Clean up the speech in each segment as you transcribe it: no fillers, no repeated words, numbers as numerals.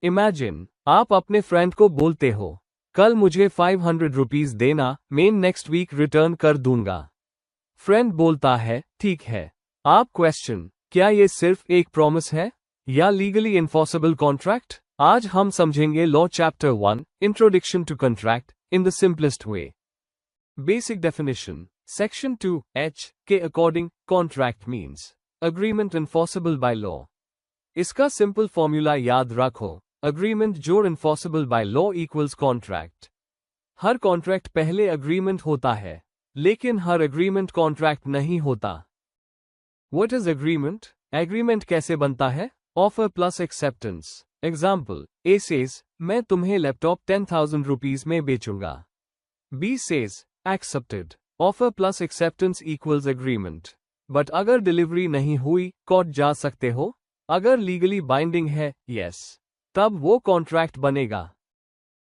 Imagine आप अपने friend को बोलते हो, कल मुझे 500 रुपीज देना, मैं नेक्स्ट वीक रिटर्न कर दूंगा। फ्रेंड बोलता है ठीक है। आप क्वेश्चन, क्या ये सिर्फ एक प्रॉमिस है या लीगली इन्फॉर्सेबल कॉन्ट्रैक्ट? आज हम समझेंगे law chapter 1 introduction to contract in the simplest way. Basic definition section 2H के according contract means agreement enforceable by law. इसका सिंपल फॉर्मूला याद रखो, अग्रीमेंट जो enforceable by law equals contract. हर कॉन्ट्रैक्ट पहले अग्रीमेंट होता है, लेकिन हर अग्रीमेंट कॉन्ट्रैक्ट नहीं होता। What is agreement? एग्रीमेंट कैसे बनता है? Offer plus acceptance. Example, A says मैं तुम्हें लैपटॉप 10,000 रुपीज में बेचूंगा। B says accepted. Offer plus acceptance equals agreement. But अगर डिलीवरी नहीं हुई, कोर्ट जा सकते हो। अगर लीगली बाइंडिंग है, यस, तब वो कॉन्ट्रैक्ट बनेगा।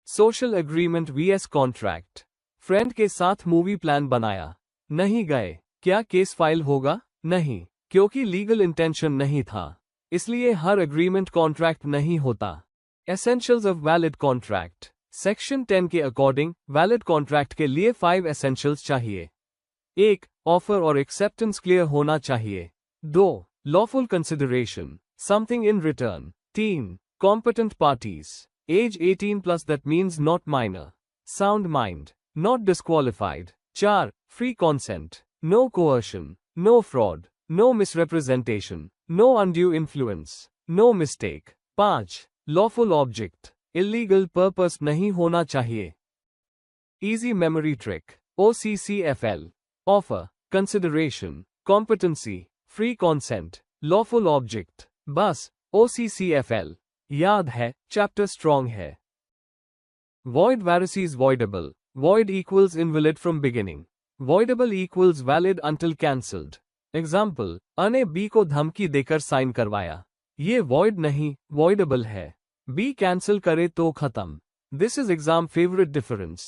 Social agreement vs contract. Friend के साथ मूवी प्लान बनाया, नहीं गए, क्या केस फाइल होगा? नहीं, क्योंकि लीगल इंटेंशन नहीं था, इसलिए हर एग्रीमेंट कॉन्ट्रैक्ट नहीं होता। Essentials of valid contract section 10 के अकॉर्डिंग वैलिड कॉन्ट्रैक्ट के लिए 5 एसेंशियल्स चाहिए। 1. ऑफर और एक्सेप्टेंस क्लियर होना चाहिए। 2. Lawful consideration, something in return. 3. Competent parties, age 18+ that means not minor. Sound mind, not disqualified. 4. Free consent, no coercion, no fraud, no misrepresentation, no undue influence, no mistake. 5. Lawful object, illegal purpose नहीं होना चाहिए। Easy memory trick, OCCFL, offer, consideration, competency, free consent, lawful object, बस OCCFL याद है, chapter strong है। Void versus voidable, void equals invalid from beginning, voidable equals valid until cancelled. Example, A ने B को धमकी देकर साइन करवाया, ये वॉइड नहीं, वॉइडेबल है। बी कैंसिल करे तो खत्म। This is exam favourite difference.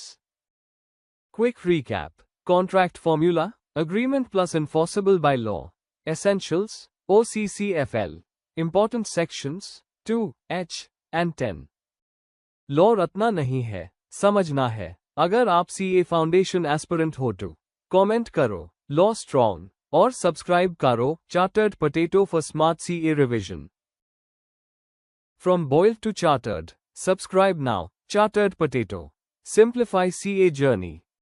Quick recap. Contract formula, agreement plus enforceable by law. Essentials, OCCFL. Important sections, 2H and 10. Law रटना नहीं है, समझना है। अगर आप CA फाउंडेशन एस्पिरेंट हो तो कमेंट करो लॉ स्ट्रॉन्ग और सब्सक्राइब करो chartered potato for smart CA revision. From boiled to chartered, subscribe now, Chartered Potato. Simplify CA journey.